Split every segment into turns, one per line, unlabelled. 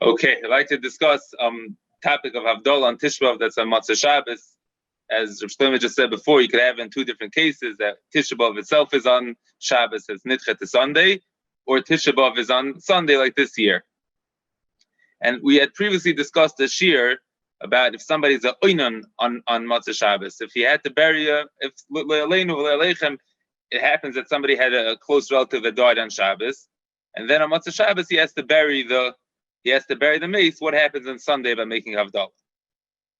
Okay, I'd like to discuss topic of Havdalah on Tishah that's on Motzei Shabbos. As Rav Shlomo just said before, you could have in two different cases that Tisha B'Av itself is on Shabbos as Nidcha to Sunday, or Tisha B'Av is on Sunday like this year. And we had previously discussed a shir about if somebody's a oinon on Motzei Shabbos, if he had to bury if it happens that somebody had a close relative that died on Shabbos, and then on Motzei Shabbos he has to bury the mace. What happens on Sunday by making Havdalah?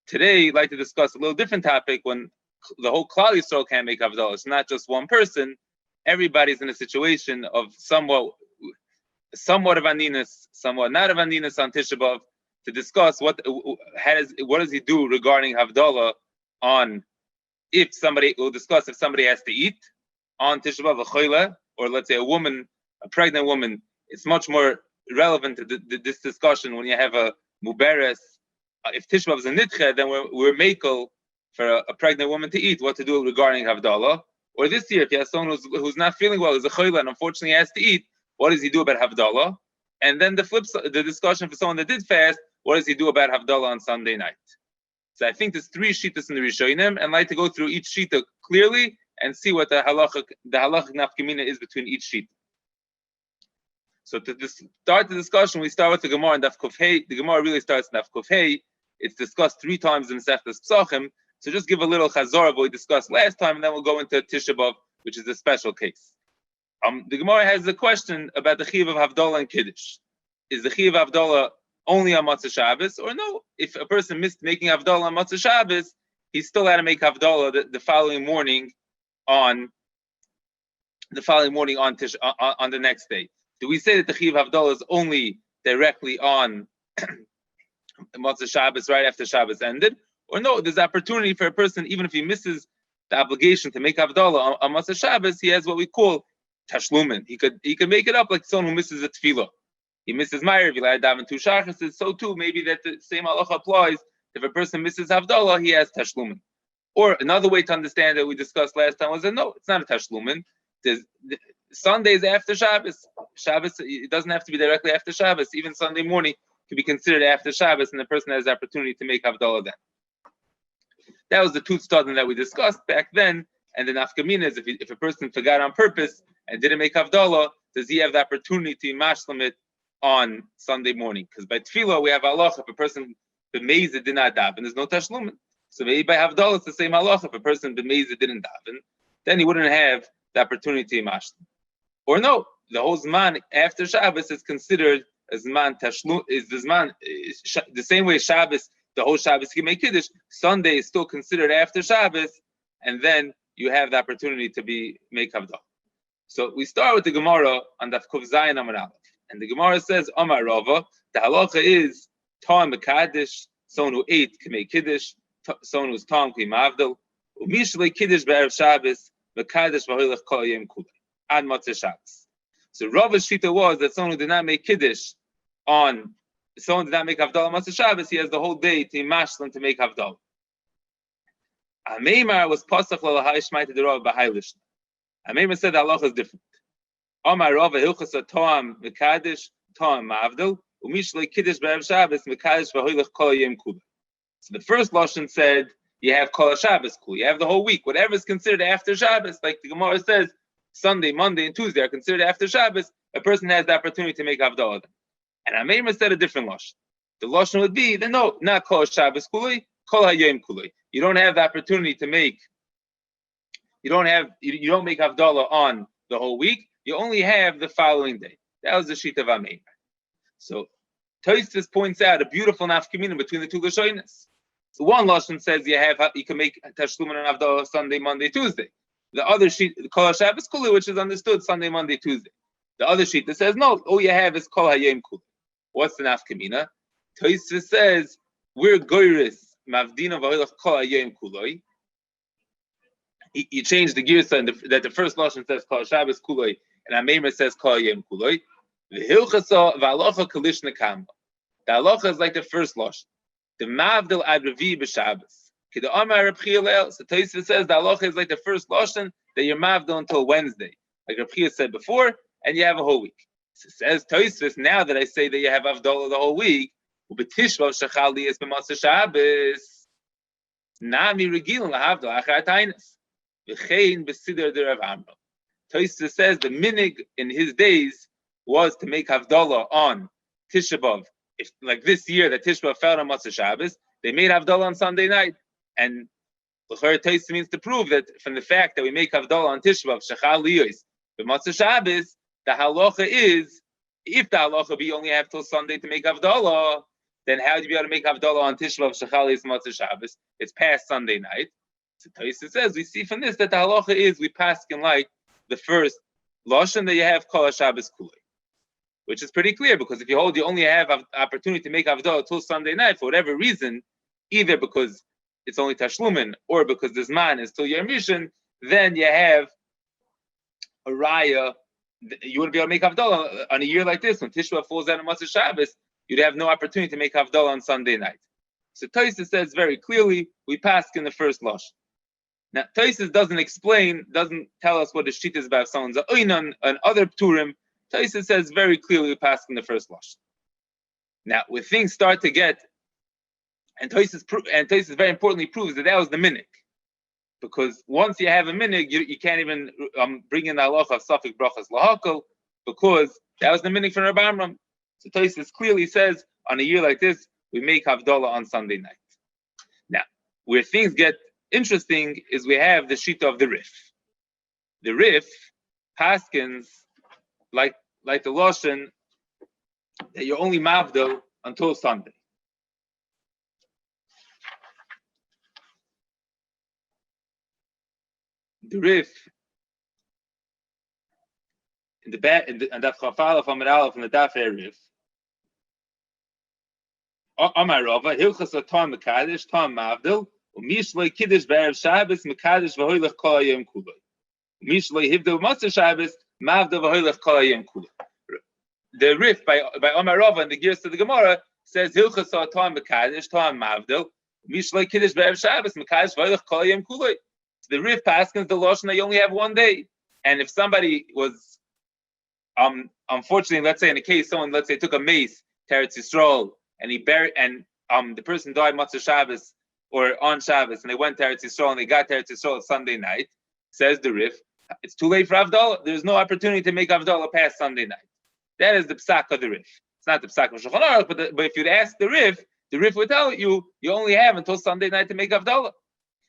Today, I'd like to discuss a little different topic when the whole Klal Yisrael can't make Havdalah. It's not just one person. Everybody's in a situation of somewhat of aninus, somewhat not of aninus on Tisha B'Av, to discuss what does he do regarding Havdalah on if somebody has to eat on Tisha B'Av, a choila, or let's say a pregnant woman. It's much more relevant to this discussion when you have a muberes. If Tisha B'Av is a nidcha, then we're makel for a pregnant woman to eat. What to do regarding Havdalah? Or this year, if you have someone who's not feeling well, is a choila, and unfortunately has to eat, what does he do about Havdalah? And then the discussion for someone that did fast, what does he do about Havdalah on Sunday night? So I think there's three shittas in the Rishonim, and I'd like to go through each shita clearly and see what the halachic nafkamina is between each shita. So to start the discussion, we start with the Gemara in Daf Kuf Hey. The Gemara really starts in Daf Kuf Hey. It's discussed 3 times in Masechtas Pesachim. So just give a little chazor of what we discussed last time, and then we'll go into Tisha B'Av, which is a special case. The Gemara has a question about the chiyuv of Havdalah and Kiddush. Is the chiyuv of Havdalah only on Motzei Shabbos, or no? If a person missed making Havdalah on Motzei Shabbos, he's still had to make Havdalah the following morning on the next day. Do we say that the chiyuv of Havdalah is only directly on Motzei Shabbos right after Shabbos ended, or no? There's opportunity for a person, even if he misses the obligation to make Havdalah on Motzei Shabbos, he has what we call tashlumin. He could make it up like someone who misses a tefillah. He misses Ma'ariv, he lied daven 2 shachas. So too, maybe that the same halacha applies. If a person misses Havdalah, he has tashlumin. Or another way to understand that we discussed last time was that no, it's not a tashlumin. Sundays after Shabbos. Shabbos, it doesn't have to be directly after Shabbos. Even Sunday morning could be considered after Shabbos, and the person has the opportunity to make Havdalah then. That was the tooth starting that we discussed back then. And the nafkamina is if a person forgot on purpose and didn't make Havdalah, does he have the opportunity to mashlim it on Sunday morning? Because by tefillah we have halacha. If a person b'meiza did not daven, there's no tashlumin. So maybe by Havdalah it's the same halacha. If a person b'meiza didn't daven, then he wouldn't have the opportunity to mashlim. Or no, the whole zman after Shabbos is considered as zman tashlum. Is the zman the same way Shabbos? The whole Shabbos you can make Kiddush. Sunday is still considered after Shabbos, and then you have the opportunity to make Havdalah. So we start with the Gemara on Daf Kuf Zayin Amar Aleph, and the Gemara says Amar Rava. The halacha is Ta'am Mekadesh. Someone who ate can make Kiddush. Someone who's Ta'am can Mavdal. Umishlei Kiddush be'erev Shabbos Mekadesh v'hoilech kol yom kulei ad Motzei Shabbos. So Rava's shita was that someone who did not make Kiddush someone did not make Havdalah Motzei Shabbos, he has the whole day to mashlim to make Havdalah. HaMeitzarim was pasach l'lahai shmaita d'Rava b'hai lishna. HaMeitzarim said the halacha is different. Amar Rava Hilchos Ta'am Mekadesh Ta'am Mavdal Umishlei Kiddush be'erev Shabbos Mekadesh v'hoilech kol yom kulei. So the first lashon said you have kol Shabbos kul, you have the whole week. Whatever is considered after Shabbos, like the Gemara says, Sunday, Monday, and Tuesday are considered after Shabbos. A person has the opportunity to make Havdalah. And HaMeitzarim said a different lashon. The lashon would be that no, not kol Shabbos kulei, kol hayom kulei. You don't have the opportunity to make. You don't make Havdalah on the whole week. You only have the following day. That was the sheet of HaMeitzarim. So Tosfos points out a beautiful nafkamina between the two lashonos. So one lashon says you can make tashlumin on Havdalah Sunday, Monday, Tuesday. The other sheet, kol Shabbos kulei, which is understood Sunday, Monday, Tuesday. The other sheet that says no, all you have is kol hayom kulei. What's the nafkamina? Tosfos says we're goyris mavdina v'hoilech kol hayom kulei. He changed the gears that the first lashon says kol Shabbos kulei and HaMeitzarim says kol hayom kulei. The Hilchos v'halacha kalishna kamba. The halacha is like the first lashon. The mavdil ad revi b'Shabbos. So Tosfos says the halacha is like the first lashon that you're mavdil until Wednesday, like Rav Chia said before, and you have a whole week. So says Tosfos, now that I say that you have Havdalah the whole week, Ubetishva shechal liyas b'motzei Shabbos. Nami regilin lahavdol achar tainas. V'chein b'sidr de Rav Amram. Tosfos says the minig in his days was to make Havdalah on Tisha B'Av. If like this year that Tisha B'Av fell on Motzei Shabbos, they made Havdalah on Sunday night. And l'chorah Tosfos means to prove that from the fact that we make Havdalah on Tisha B'Av, Shechal Liyos, b'Motzei Shabbos, the halacha is, if the halacha be only have till Sunday to make Havdalah, then how do you be able to make Havdalah on Tisha B'Av, Shechal Liyos, Motzei Shabbos? It's past Sunday night. So Tosfos says, we see from this that the halacha is, we paskin like the first lashon that you have Kol HaShabbos Kulei, which is pretty clear, because if you hold you only have an opportunity to make Havdalah till Sunday night, for whatever reason, either because it's only Tashlumin, or because this man is till Yom Rishon, then you have a raya, you wouldn't be able to make Havdalah on a year like this, when Tisha B'Av falls down on Motzei Shabbos, you'd have no opportunity to make Havdalah on Sunday night. So Tosfos says very clearly, we pass in the first lashon. Now, Tosfos doesn't tell us what the shit is about if someone's a oinan and other pturim. Tosfos says very clearly we pass in the first lashon. Now, when things start to get, and Tosfos very importantly proves that was the minik, because once you have a minik, you can't even bring in the halacha of safek brachas lahakol, because that was the minik from Rabbi Amram. So Tosfos clearly says on a year like this we make Havdalah on Sunday night. Now, where things get interesting is we have the shita of the Rif. The Rif paskins like the lashon that you're only mavdel until Sunday. The Rif in the back and that chafal of Amar Aleph in the Daf Rif. HaRav Hilchos Tam Mekadesh Tam Mavdel. Mishlei Kiddush B'Erev Shabbos Mekadesh V'Hoylech Kol Hayom Kulei. Mishlei Hivdel Motzei Shabbos Mavdel V'Hoylech Kol Hayom Kulei. The Rif by HaRav and the gears to the Gemara says Hilchos Tam Mekadesh Tam Mavdel. Mishlei Kiddush B'Erev Shabbos Mekadesh V'Hoylech Kol Hayom Kulei. So the Rif paskins the lashon that you only have one day, and if somebody was, unfortunately, let's say in a case someone took a mace to Eretz Yisrael and he buried and the person died Motzei Shabbos or on Shabbos, and they went to Eretz Yisrael and they got to Eretz Yisrael Sunday night, says the Rif, it's too late for Havdalah. There's no opportunity to make Havdalah past Sunday night. That is the psak of the Rif. It's not the psak of Shulchan Aruch, but if you'd ask the Rif would tell you only have until Sunday night to make Havdalah.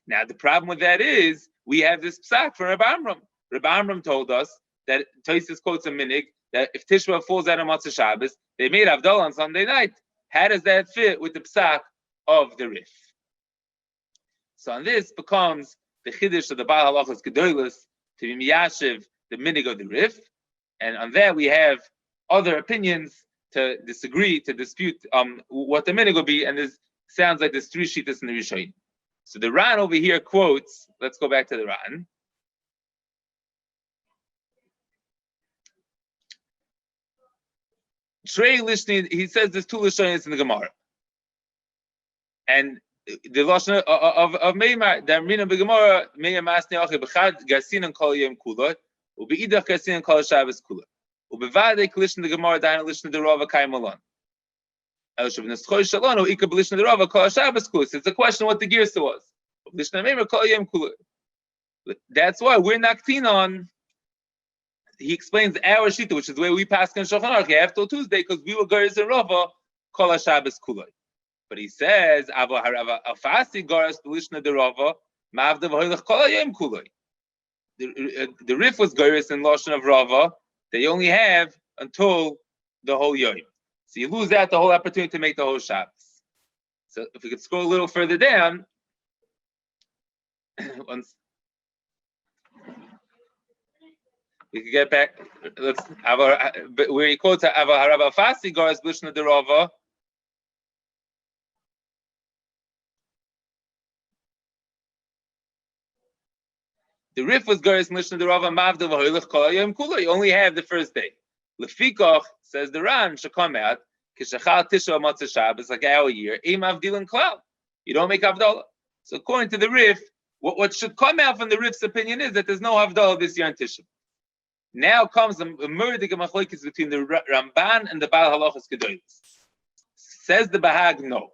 Now the problem with that is we have this psak from Rabbi Amram. Rabbi Amram told us that Tosfos quotes a minig that if Tisha B'Av falls out on Motzei Shabbos, they made Havdalah on Sunday night. How does that fit with the psak of the Rif? So on this becomes the chiddush of the Baal Halachos Gedolos to be miyashiv the minig of the Rif, and on that we have other opinions to disagree, to dispute what the minig will be, and this sounds like there's three shittas in the Rishonim. So the Ran over here quotes. Let's go back to the Ran. Trey listening, he says there's two Lishonis in the Gemara, and the lashon of Meimar, the Amrina b'Gemara, Meimar Masnei Achi b'Chad Garsinan Kol Yom Kulot, u'beidach Garsinan Kol Shabbos Kulot, u'bevadei Lishon the Gemara Dayan Lishon the Rava Kai Malon. It's a question what the girsa was. That's why we're naktin on. He explains our shita, which is the way we pass in Shulchan Aruch. You have till Tuesday because we were girsa and Rava Kol HaShabbos Kulei. But he says Ava HaRav Afasi Garas B'Lishna de Rava Mavda V'Hoylech Kol Hayom Kulei. The Rif was girsa in lashon of Rava. They only have until the whole yom. So you lose out the whole opportunity to make the whole Shabbos. So if we could scroll a little further down, once we could get back. Let's where he quotes Ava HaRav Afasi Garas B'Lishna de Rava. The Rif was Garas Lishna de Rava Mavda V'Hoylech Kol Hayom Kulei. You only have the first day. Lefikoch, says the Ran, should come out, Kishachal Tisha Motzei Shabbos, like our year, Eim Avdilin Klal. You don't make Havdalah. So according to the Rif, what should come out from the Rif's opinion is that there's no Havdalah this year in Tisha. Now comes a murder machlokes between the Ramban and the Baal Halachos Gedolos. Says the Bahag, no.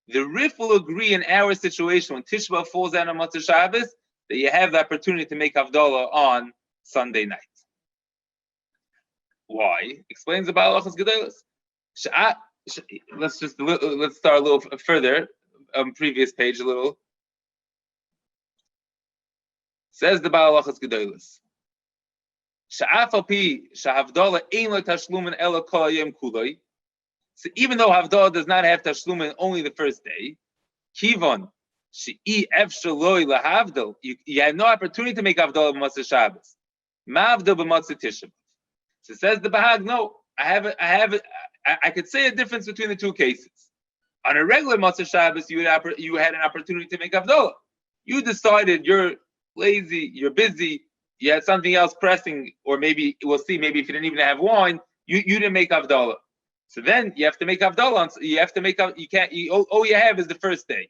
The Rif will agree in our situation when Tisha B'Av falls out on Motzei Shabbos that you have the opportunity to make Havdalah on Sunday night. Why? Explains the Baal Halachos Gedolos. Let's start a little further. Previous page a little. Says the Baal Halachos Gedolos. Sha'af al pi sha'havdalah ein lo tashlumin ela kol hayom kuloi. So even though Havdalah does not have tashlumin only the first day, kivon she'i efshar loi lahavdal, you had no opportunity to make Havdalah b'Motzei Shabbos. Ma'avdal b'Motzei Tisha B'Av. So says the Bahag, no, I could say a difference between the two cases. On a regular Motzei Shabbos, you had an opportunity to make Havdalah. You decided you're lazy, you're busy, you had something else pressing, or maybe we'll see, maybe if you didn't even have wine, you didn't make Havdalah. So then you have to make Havdalah. All you have is the first day.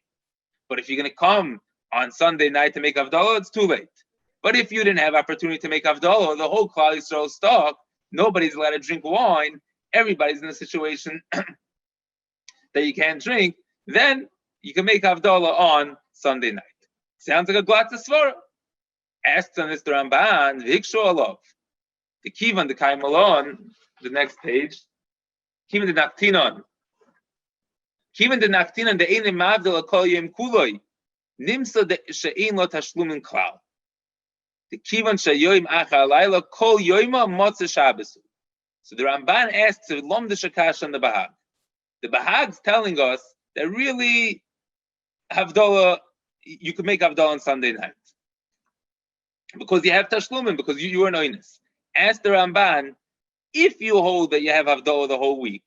But if you're going to come on Sunday night to make Havdalah, it's too late. But if you didn't have opportunity to make Havdalah, the whole Klal Yisrael stock, nobody's allowed to drink wine, everybody's in a situation that you can't drink, then you can make Havdalah on Sunday night. Sounds like a glatt svara. Asks on this the Ramban, Hikshu Alav. The Kivan, the Kaim Alon, the next page. Kivan the Naktinon. Kivan the Naktinon, the Einim Mavdala Kol Yom Kuloi. Nimsa de She'in Lo Tashlumin Klal. The Kivan Shayoim Achar Laila Kol Yoima Motzei Shabbos. So the Ramban asks to Lom the Shakash on the Bahag. The Bahag's telling us that really Havdalah, you could make Havdalah on Sunday night. Because you have Tashlumin, because you are Noinus. Ask the Ramban, if you hold that you have Havdalah the whole week,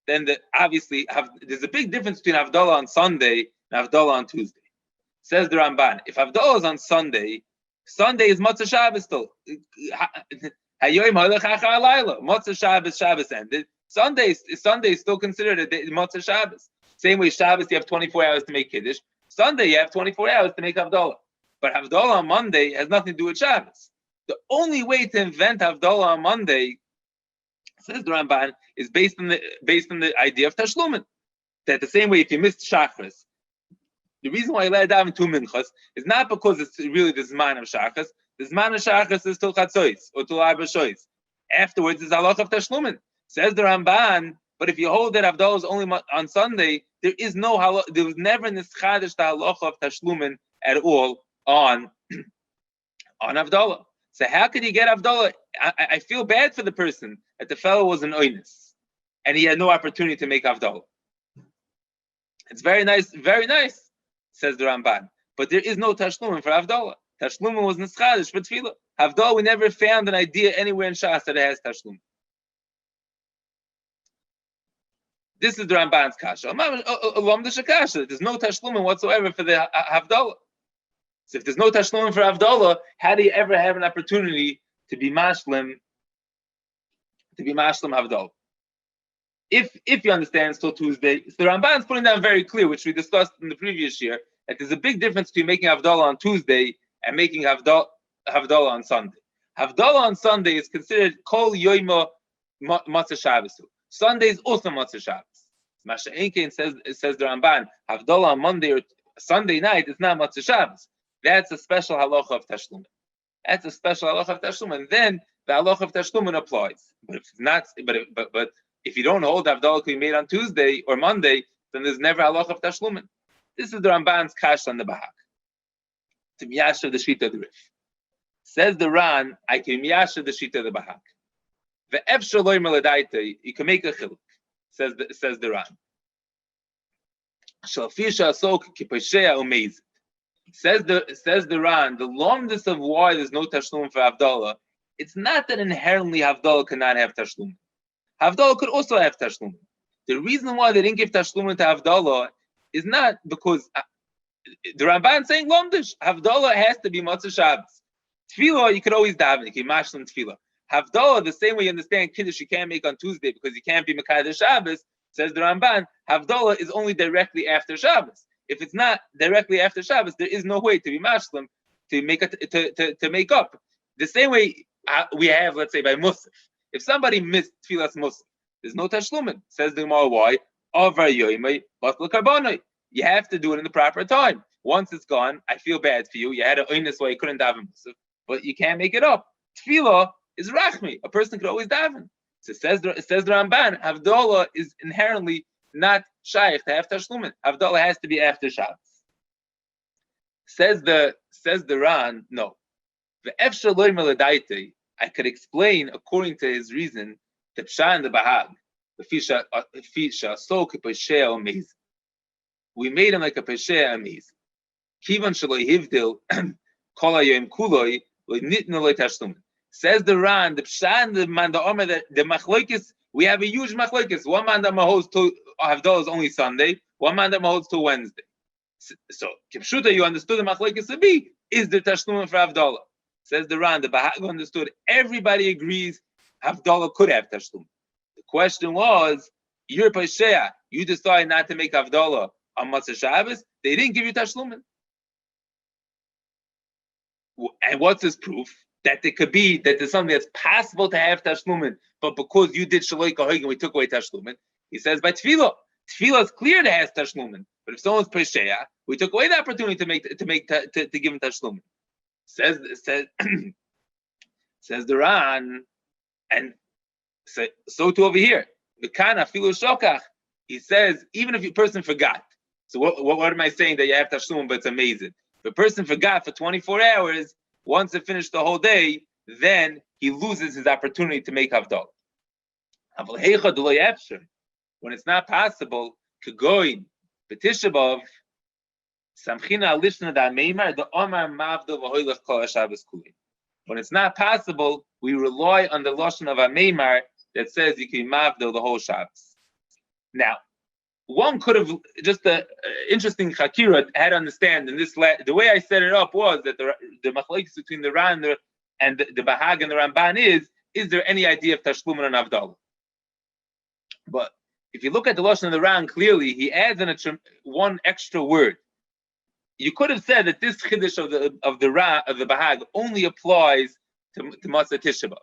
then obviously there's a big difference between Havdalah on Sunday and Havdalah on Tuesday. Says the Ramban, if Havdalah is on Sunday, Sunday is Motzei Shabbos still. Motzei Shabbos ended. Sunday is still considered a day, Motzei Shabbos. Same way Shabbos, you have 24 hours to make Kiddush. Sunday, you have 24 hours to make Havdalah. But Havdalah on Monday has nothing to do with Shabbos. The only way to invent Havdalah on Monday, says the Ramban, is based on the idea of Tashlumin. That the same way, if you missed Shachris, the reason why you let it down in 2 minchas is not because it's really the Zman of Shachris. The Zman of Shachris is till Chatzois or till Arba Shois. Afterwards is halach of Tashlumin. Says the Ramban, but if you hold that Havdalah is only on Sunday, there was never nischadish the halacha of Tashlumin at all on Havdalah. So how could you get Havdalah? I feel bad for the person that the fellow was an oinus and he had no opportunity to make Havdalah. It's very nice, says the Ramban. But there is no Tashlumin for Havdalah. Tashlumin was nischadish for Tefillah. Havdalah, we never found an idea anywhere in Shas that it has Tashlumin. This is the Ramban's kasha. There's no Tashlumin whatsoever for the Havdalah. So if there's no Tashlumin for Havdalah, how do you ever have an opportunity to be mashlim Havdalah? If you understand, it's till Tuesday. So the Ramban's putting down very clear, which we discussed in the previous year, that there's a big difference between making Havdalah on Tuesday and making Havdalah on Sunday. Havdalah on Sunday is considered Kol Yoima Motzei Shabbos. Sunday is also Motzei Shabbos. Masha Enkein says the Ramban, Havdalah on Monday or Sunday night is not Motzei Shabbos. That's a special halacha of Tashlumin. And then the halacha of Tashlumin applies. But if it's not, but if you don't hold Havdalah can be made on Tuesday or Monday, then there's never halacha of Tashlumin. This is the Ramban's kash on the Bahag. To miyasher the shita of the Rif. Says the Ran, I can miyasher the shita of the Bahag. The efshar loy meladaita, you can make a chiluk. Says the Ran. Shalfisha asok kiposhea umezit. Says the Ran, the longest of why there's no Tashlum for Havdalah, it's not that inherently Havdalah cannot have Tashlum. Havdalah could also have Tashlum. The reason why they didn't give Tashlum to Havdalah is not because the Ramban saying Lomdish. Havdalah has to be Motzei Shabbos. Tefillah, you could always daven, you can mashlim Tefillah. Havdalah, the same way you understand Kiddush you can't make on Tuesday because you can't be Mekadesh Shabbos, says the Ramban, Havdalah is only directly after Shabbos. If it's not directly after Shabbos, there is no way to be mashlim to make up. The same way we have, let's say, by Musaf. If somebody missed Tfilas Musaf, there's no Tashlumin. Says the Gemara, why? You have to do it in the proper time. Once it's gone, I feel bad for you. You had an oinus why you couldn't daven, but you can't make it up. Tefillah is rachmi. A person could always daven. So says the Ramban, Havdalah is inherently not shaykh to have tashlumin. Havdalah has to be after Shabbos. Says the Ran, no. I could explain according to his reason the Psha and the Bahag. The fisha so kipasheh amazing. We made him like a pasheh amazing. Kivan shaloi hivdil kol hayom kuloi lo'nitnu lo tashlumin. Says the Ran, the Psha and the man the Omer, the machlokes. We have a holds machlokes. One man that holds to Havdalah is only Sunday. One man that holds to Wednesday. So kipshuta, you understood the machlokes to be is the tashlumin for Havdalah. Says the Ran, the Bahag understood. Everybody agrees Havdalah could have tashlumin. The question was, you're Pashea, you decide not to make Havdalah on Motzei Shabbos, they didn't give you Tashlumin. And what's his proof? That there could be, that there's something that's possible to have Tashlumin, but because you did Shaloi Kahogin, we took away Tashlumin. He says by Tefillah. Tefillah is clear to have Tashlumin, but if someone's Pashea, we took away the opportunity to give him Tashlumin. Says the Ran, and so too over here. The Kahn afilu shokach. He says even if a person forgot. So what am I saying that you have tashlumin? But it's amazing. If a person forgot for 24 hours, once it finished the whole day, then he loses his opportunity to make havdalah. When it's not possible, kagoin b'tishabov samchina alishna da meimar the omar mavdo v'hoylech kol haShabbos kulei. When it's not possible, we rely on the lashon of HaMeimar that says you can mavdo the whole Shabbos. Now, one could have just an interesting chakira had to understand in this. The way I set it up was that the machlokes between the Ran and the Bahag and the Ramban is there any idea of tashlumin and Havdalah? But if you look at the lashon of the Ran clearly, he adds one extra word. You could have said that this chiddush of the Bahag only applies to Motzei Tisha B'Av,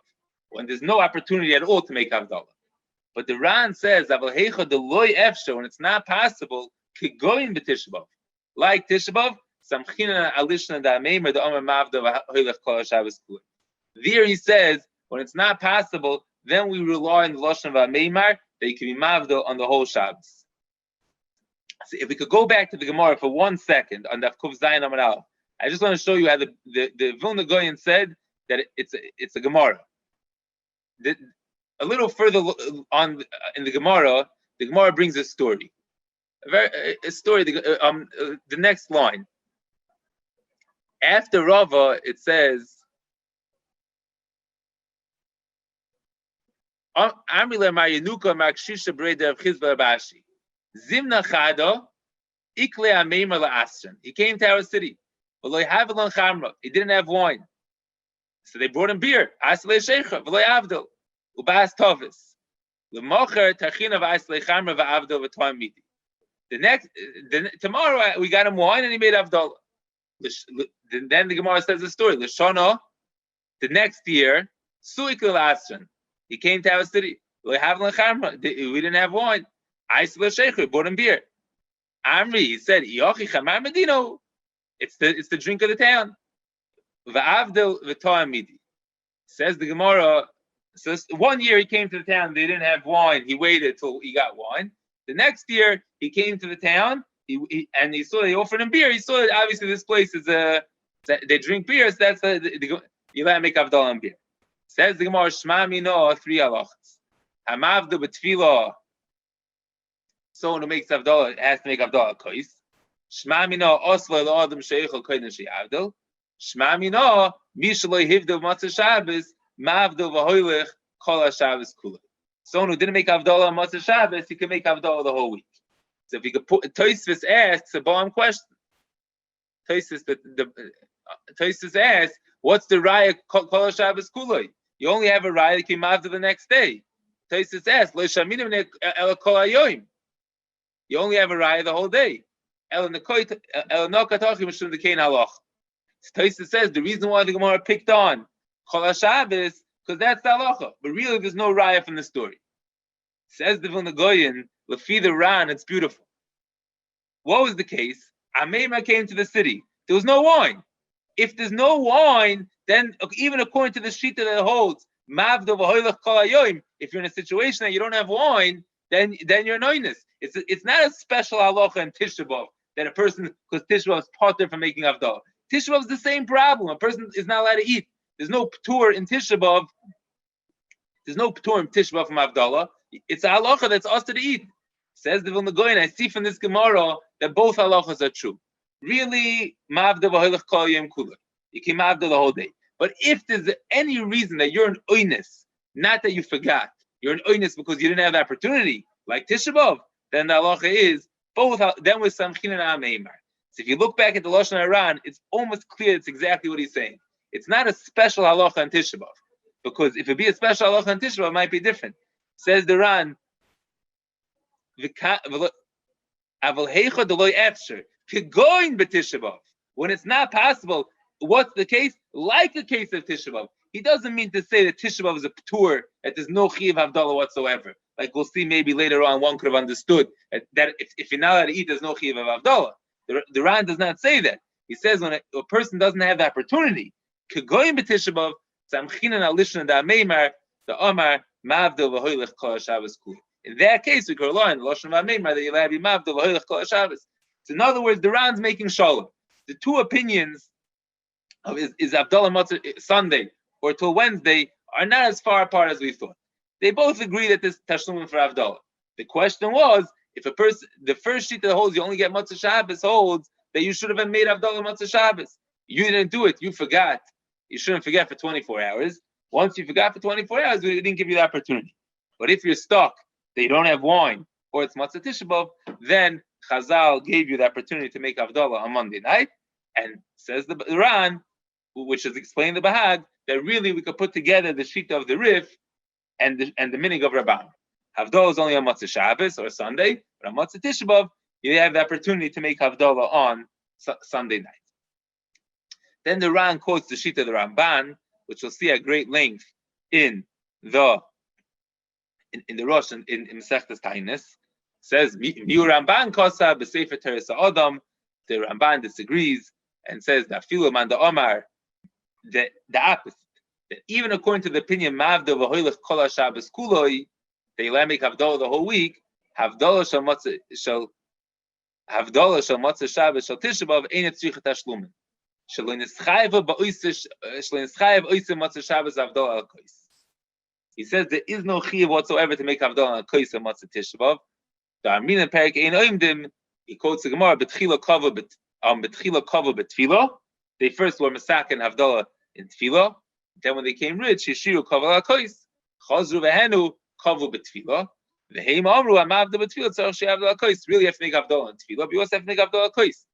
when there's no opportunity at all to make Havdalah. But the Ran says, when it's not possible, kigoyin b'Tisha B'Av. Like Tisha B'Av, samchina alishna da'ameimer da'omer mavdo v'hoylech kol haShabbos kulei. There he says, when it's not possible, then we rely on the lashon of HaMeimar that you can be mavdo on the whole Shabbos. So if we could go back to the Gemara for 1 second on the Kuf Zayin Amar Aleph, I just want to show you how the Vilna Gaon said that it's a Gemara. A little further on in the Gemara brings a story. A story. The next line. After Rava, it says, Amrile Maryanuka Makshisha Breda of Chizba Abashi. Zimna Chada, Ikle Ameimer LaAsran. He came to our city. V'lo yahav chamra. He didn't have wine. So they brought him beer. Aslei Sheikha, V'lo Avdol. Ubas Tovis. L'mocher Tachina v'Aslei Chamra v'Avdol v'Toim Midi. Tomorrow we got him wine and he made Avdol. Then the Gemara says the story. L'shana, the next year, Suikle LaAsran. He came to our city. V'lo yahav chamra. We didn't have wine. Aslei Sheikha, brought him beer. Amri, he said, Yochi Chamar Medino. It's the drink of the town. V'Avdol v'Toim Midi. Says the Gemara. So 1 year he came to the town, they didn't have wine. He waited till he got wine. The next year he came to the town, and he saw they offered him beer. He saw that obviously this place is they drink beer, so that's you let him make Havdalah on beer. Says the Gemara, Shma Mino, 3 halachas. Hamavdu b'tfilah. Someone who makes Havdalah has to make Havdalah kois. Shma Mino, osla l'adam sheichel koiden she'avdol. Shma Mino, mishaloi hivdol Motzei Shabbos. Mavdo v'hoylech kol haShabbos kulei. Someone who didn't make Havdalah on Motzei Shabbos, he can make Havdalah the whole week. So if you could put Tosfos asks a bomb question. Tosfos asks, what's the raya kol haShabbos kulei? You only have a raya that came after the next day. Tosfos asks, lo shaminim el kol hayoim. You only have a raya the whole day. El nokatachim mishum dekain halach. Tosfos says the reason why the Gemara picked on Kol HaShabbos, because that's the halacha. But really, there's no raya from the story. Says the Vilna Goyen, Lefi the Ran, it's beautiful. What was the case? HaMeitzarim came to the city. There was no wine. If there's no wine, then even according to the shita that holds, if you're in a situation that you don't have wine, then you're noinus. It's not a special halacha in Tisha B'Av that a person, because Tisha B'Av is potter from making avdala. Tisha B'Av is the same problem. A person is not allowed to eat. There's no p'tur in Tisha B'Av. There's no p'tur in Tisha B'Av from avdala. It's a halacha that's us to eat. Says the Vilna Goyen, I see from this Gemara that both halachas are true. Really, mavda v'hoilech kol yom kula. You can mavda the whole day. But if there's any reason that you're an oinus, not that you forgot, you're an oinus because you didn't have the opportunity, like Tisha B'Av, then the halacha is both. Then with samchin and HaMeitzarim. So if you look back at the Lashon Haran, it's almost clear it's exactly what he's saying. It's not a special halacha on Tisha B'Av, because if it be a special halacha on Tisha B'Av, it might be different. Says the Ran, when it's not possible, what's the case? Like a case of Tisha B'Av. He doesn't mean to say that Tisha B'Av is a p'tur, that there's no chiyuv havdalah whatsoever. Like we'll see maybe later on, one could have understood that if you're not allowed to eat, there's no chiyuv of havdalah. The Ran does not say that. He says when a person doesn't have the opportunity, kegoyim b'Tisha B'Av, samchinan alishna da meimar, the Omar, mavdil v'hoylech kol Shabbos kul. In that case, we could rely on the Lashon HaMeimar that you'll have mavdil v'hoylech kol Shabbos. So in other words, the Ran's making shalom. The two opinions of is Avdallah Matzah Sunday or till Wednesday are not as far apart as we thought. They both agree that this Tashlum for Avdallah. The question was, if a person, the first sheet that holds you only get Matzah Shabbos holds that you should have made Avdallah Matzah Shabbos. You didn't do it. You forgot. You shouldn't forget for 24 hours. Once you forgot for 24 hours, we didn't give you the opportunity. But if you're stuck, they don't have wine, or it's Matzah Tisha B'Av, then Chazal gave you the opportunity to make Avdallah on Monday night. And says the Ran, which is explaining the Bahag, that really we could put together the sheet of the Rif and the meaning of Rabban. Havdalah is only on Matzah Shabbos or Sunday, but on Matzah Tisha B'Av, you have the opportunity to make Havdalah on Sunday night. Then the Ran quotes the sheet of the Ramban, which we'll see at great length in the Rosh in Masechtas Tainis. Says Miu Ramban Kosa b'Sefer Teres Adam. The Ramban disagrees and says that Filu Man the Omar, the opposite. That even according to the opinion Mavda v'Hoylech Kol HaShabbos Kuloi, they let make Havdalah the whole week. Havdalah shel Matzah Shabbos shel Tisha B'Av ein tzricha tashlumin. Shelo nischayev ba'oiseh Matzah Shabbos Havdalah al Kois. He says there is no chiyuv whatsoever to make Havdalah al Kois and Matzah Tisha B'Av. The Armina Perik ein oimdim. He quotes the Gemara betchila kava betfila. They first were masak and Havdalah in tefillah. Then when they came rich, Yeshiru kava al Kois. Chazru v'henu kavu betfila. V'heim amru amavda betfila tzarich she'avdala kois. Really have to make Havdalah in tefillah, but you also have to make Havdalah kois.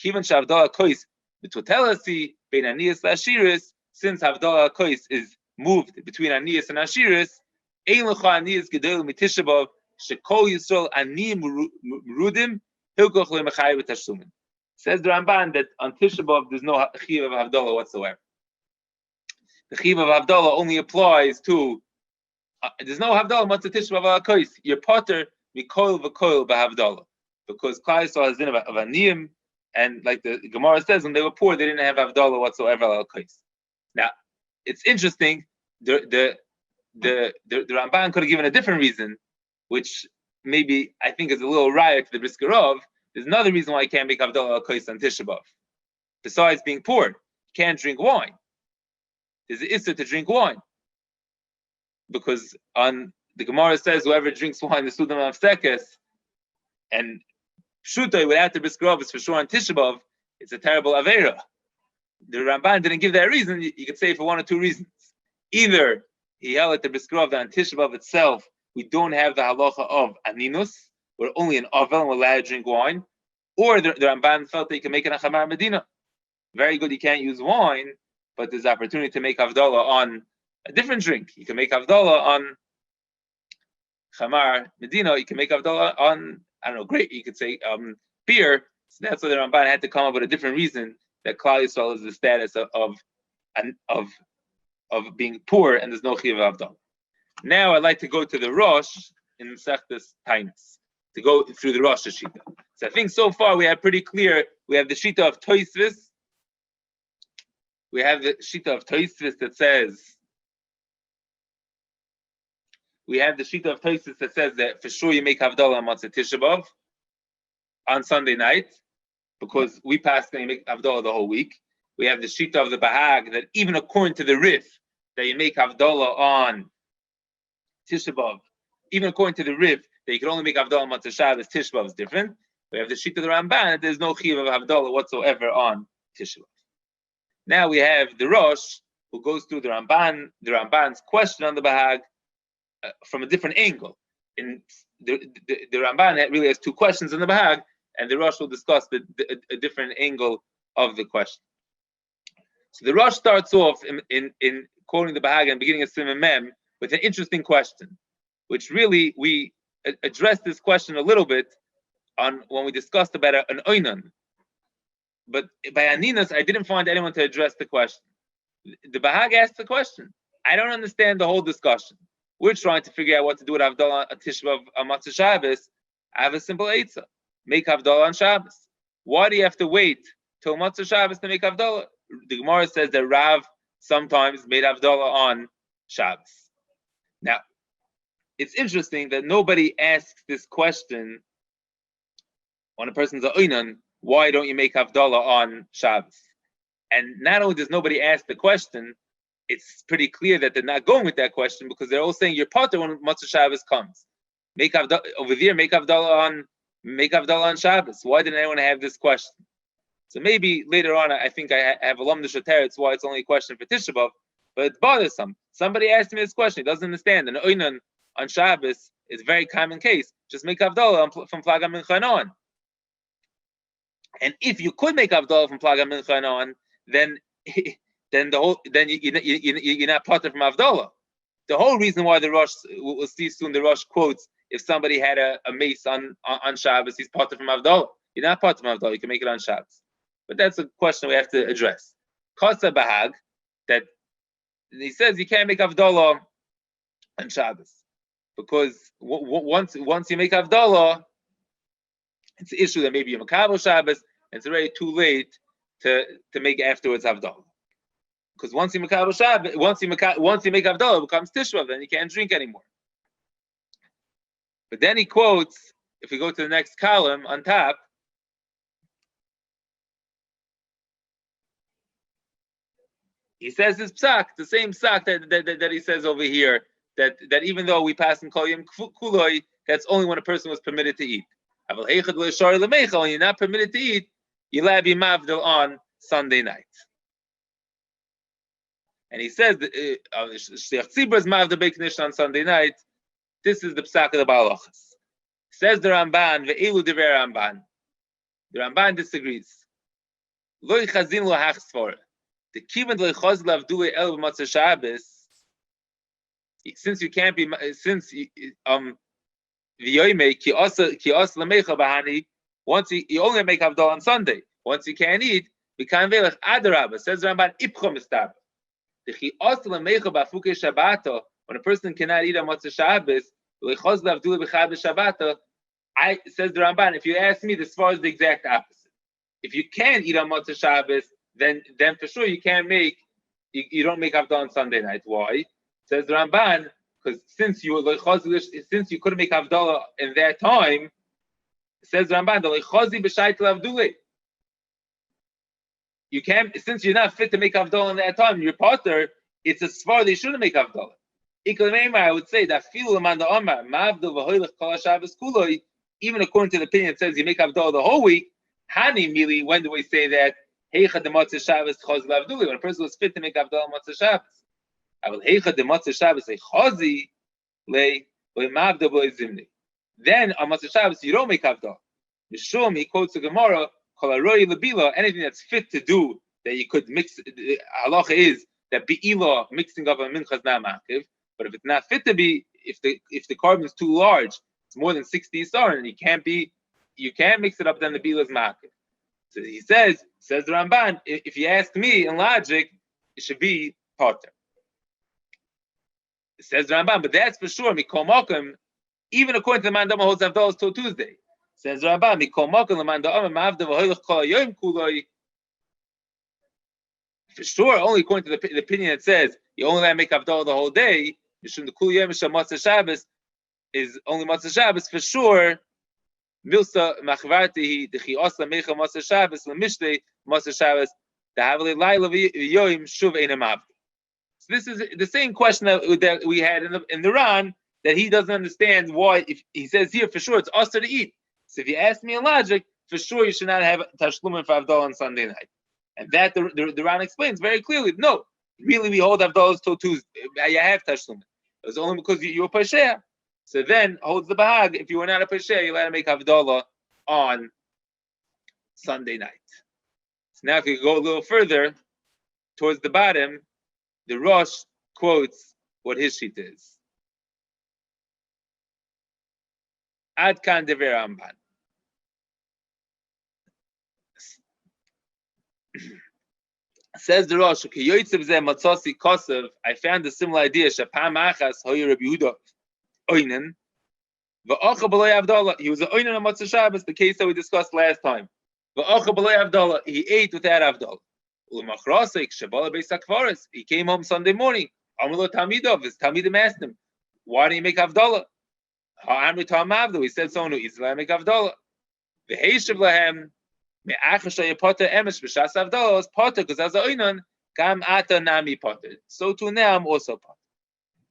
Kivan she'avdala kois b'totelasi bein aniyas la'ashiris. Since Havdalah kois is moved between aniyas and ashiris, ein lecha aniyas gedol mitisha b'av shekol yisrael ani murudim hilkoch le'mechayev v'tashlumin. Says the Ramban that on Tisha B'av there's no chiyuv of Havdalah whatsoever. The chiyuv of Havdalah only applies to there's no Havdalah Matzah Tisha B'Av al Kois. You're potter mikoil v'koil b'Havdalah, because Klal Yisrael has din of aniyim, and like the Gemara says, when they were poor, they didn't have Havdalah whatsoever al Kois. Now, it's interesting. The Ramban could have given a different reason, which maybe I think is a little riot to the Briskerov. There's another reason why you can't make Havdalah al Kois on Tisha B'Av. Besides being poor, you can't drink wine. There's an issur to drink wine. Because on the Gemara says whoever drinks wine the Sudam of Sekes, and Pshutai without the Briskerov is for sure on Tisha B'Av, it's a terrible Aveira. The Ramban didn't give that reason. You could say for one or two reasons. Either he held at the Briskerov that on Tisha B'Av itself we don't have the halacha of Aninus, we're only an Avel and we're allowed to drink wine, or the Ramban felt that you can make it a Chamar Medina. Very good, you can't use wine, but there's opportunity to make Havdalah on a different drink. You can make Havdalah on Chamar Medina. You can make Havdalah on, I don't know, grape. You could say beer. So that's why the Ramban had to come up with a different reason that Klal Yisrael is the status of being poor and there's no chiyuv Havdalah. Now I'd like to go to the Rosh in Sechtes Tainis to go through the Rosh Shita. So I think so far we have pretty clear. We have the Shita of Toisvis. We have the Shita of Toisvis that says. We have the Shita of Toisvis that says that for sure you make Havdalah on Motzei Tisha B'Av on Sunday night, because we pass and you make Havdalah the whole week. We have the Shita of the Bahag that even according to the Rif, that you make Havdalah on Tisha B'Av, even according to the Rif, that you can only make Havdalah on Motzei Shabbos, Tisha B'Av is different. We have the Shita of the Ramban that there's no Chiv of Havdalah whatsoever on Tisha B'Av. Now we have the Rosh, who goes through the Ramban's question on the Bahag from a different angle. In the Ramban really has two questions in the Bahag, and the Rosh will discuss a different angle of the question. So the Rosh starts off in quoting the Bahag and beginning of Simon Mem with an interesting question, which really we addressed this question a little bit on when we discussed about an Oinon. But by Aninas, I didn't find anyone to address the question. The Bahag asked the question. I don't understand the whole discussion. We're trying to figure out what to do with Havdalah on Tisha B'Av on Motzei Shabbos. I have a simple eitzah. Make Havdalah on Shabbos. Why do you have to wait till Motzei Shabbos to make Havdalah? The Gemara says that Rav sometimes made Havdalah on Shabbos. Now, it's interesting that nobody asks this question when a person's a Oinan, why don't you make Havdalah on Shabbos? And not only does nobody ask the question, it's pretty clear that they're not going with that question because they're all saying you're potter when Motzei Shabbos comes. Make Havdalah over there, make Havdalah on Shabbos. Why didn't anyone have this question? So maybe later on, I think I have a Lomda Shater, it's why it's only a question for Tisha B'Av, but it's bothersome. Somebody asked me this question, he doesn't understand. And Oinan on Shabbos is a very common case. Just make Havdalah from Plag HaMincha on. And if you could make Havdalah from Plag HaMincha on, then you're not potter from Havdalah. The whole reason why the Rosh, we'll see soon, the Rosh quotes, if somebody had a mace on Shabbos, he's potter from Havdalah. You're not potter from Havdalah, you can make it on Shabbos. But that's a question we have to address. Kasa Bahag, that he says you can't make Havdalah on Shabbos. Because once you make Havdalah, it's an issue that maybe you're Makabel Shabbos, and it's already too late to make afterwards Havdalah. Because once you make Havdalah, it becomes Tisha B'Av, then you can't drink anymore. But then he quotes, if we go to the next column on top, he says this psak, the same psak that he says over here, that even though we pass in Kol Yom Kuloi, that's only when a person was permitted to eat. When you're not permitted to eat, you'll have your mavdil on Sunday night. And he says, Shliach Tzibur's mavdil beiknish on Sunday night. This is the psak of the Balachas. Says the Ramban, ve'elu divrei Ramban. The Ramban disagrees. Lo yichazin lo hachsfor. The kivan lo yichaz lavdule el b'motzei Shabbos. Since you can't be, since v'yoyme ki osa lamecha bahani. Once you only make Havdalah on Sunday. Once you can't eat, v'kan velech adarabah. Says the Ramban, ipcho mistab. The ki osa lamecha b'afuke Shabbato. When a person cannot eat on Motzei Shabbos, says the Ramban, if you ask me, this far is the exact opposite. If you can eat on Motzei Shabbos, then for sure you can't make, you don't make Havdalah on Sunday night. Why? Says the Ramban, because since you couldn't make Havdalah in that time, says the Ramban, you can't, since you're not fit to make Havdalah in that time, your potter, it's a svar they shouldn't make Havdalah. I would say that even according to the opinion that says you make Havdalah the whole week, Hani Mili, when do we say that? When a person was fit to make Havdalah Motzei Shabbos. I will Heicha de Motzei Shabbos say Chazi le Mavda boy Zimni. Then on Motzei Shabbos you don't make Havdalah. Mishum, he quotes the Gemara, Kolaroy Labila, anything that's fit to do that you could mix. Halacha is that Be'ilah mixing up a mincha is not makiv. But if it's not fit to be, if the carbon is too large, it's more than 60 sar, and you can't mix it up. Then the bila is makiv. So he says the Ramban, if you ask me in logic, it should be potter. It says the Ramban, but that's for sure. Mikol Mokum, Even according to the man Dama holds Havdalah till Tuesday. Says Rabbah, Mikol Makom L'man Dama Ma'avda V'Hoylech Kol HaYom Kuloi. For sure, only according to the opinion that says you only let to make Havdalah the whole day, Mishum the Kul Yom Mishum Matzah Shabbos is only Matzah Shabbos, for sure. Milsa Machvarti Dechi Osla Mecha Matzah Shabbos L'Mishtei Matzah Shabbos Dahavle Laila V'Yoyim Shuv Einam Avdi. So this is the same question that we had in the Ran, that he doesn't understand why. If he says here for sure it's usher to eat. So if you ask me in logic, for sure you should not have Tashlumin for Havdalah on Sunday night. And that the Ran explains very clearly. No, really we hold Havdalah till Tuesday. You have Tashlumin. It was only because you were Pasheh. So then holds the Bahag. If you were not a Pasheh, you let to make Havdalah on Sunday night. So now if you go a little further towards the bottom, the Rosh quotes what his sheet is. Ad Kahn Dever Ramban. Says the Rosh, I found a similar idea. Shapam Achas Hoyer Rabbi Yehuda Oinen. V'acha b'loy Havdalah. He was an Oinen on Motzei Shabbos, the case that we discussed last time. V'acha b'loy Havdalah. He ate without Havdalah. He came home Sunday morning. His Talmidim asked him, why do you make Havdalah? He said someone who eats to make Havdalah. V'heishav lahem me'achasha yepota emesh b'shas Havdalah was potter because as a oinon kam ata nami potter. So too now I'm also potter.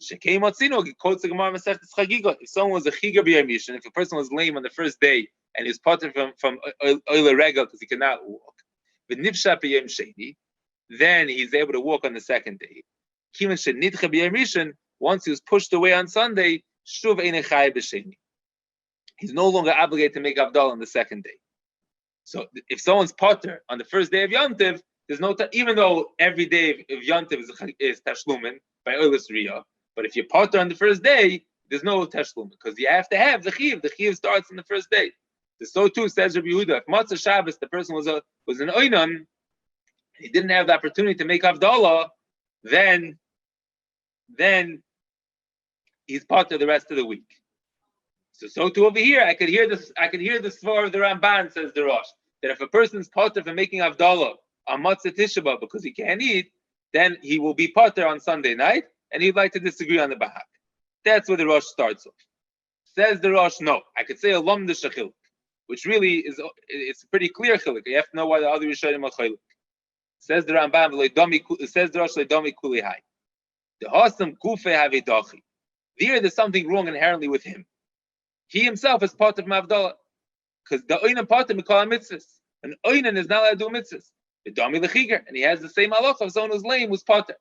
Shekei motzino, he quotes the Gemara Masechtas Chagiga. If someone was a chiga b'yom rishon, if a person was lame on the first day and he was potter from oile regel because he cannot walk, v'nivsha b'yom sheni, then he's able to walk on the second day. Kivan shenidcha b'yom rishon, once he was pushed away on Sunday, shuv einei chai b'sheni. He's no longer obligated to make Havdalah on the second day. So if someone's potter on the first day of Yom Tov, there's no even though every day of Yom Tov is tashlumin by oilus riyah, but if you're potter on the first day, there's no tashlumin because you have to have the chiyuv. The chiyuv starts on the first day. So too says Rabbi Yehuda. If Motzei Shabbos the person was an oinon, he didn't have the opportunity to make Havdalah, then he's potter the rest of the week. So too over here, I could hear the svar of the Ramban, says the Rosh, that if a person's potter for making Havdalah on Motzei Tisha B'Av because he can't eat, then he will be potter on Sunday night, and he'd like to disagree on the Bahak. That's where the Rosh starts off. Says the Rosh, no, I could say a lomda shechiluk, which really it's a pretty clear chiluk. You have to know why the other Rishonim are chiluk. Says the Ramban, says the Rosh le'domi kuli hai. The Hasam kufei havedachi. There's something wrong inherently with him. He himself is part of Havdalah. Because the Oinen part of Mikol HaMitzvahs. An Oinen is not allowed to do mitzvahs. The Dami Lechiger, and he has the same halacha of someone who's lame, who's potter.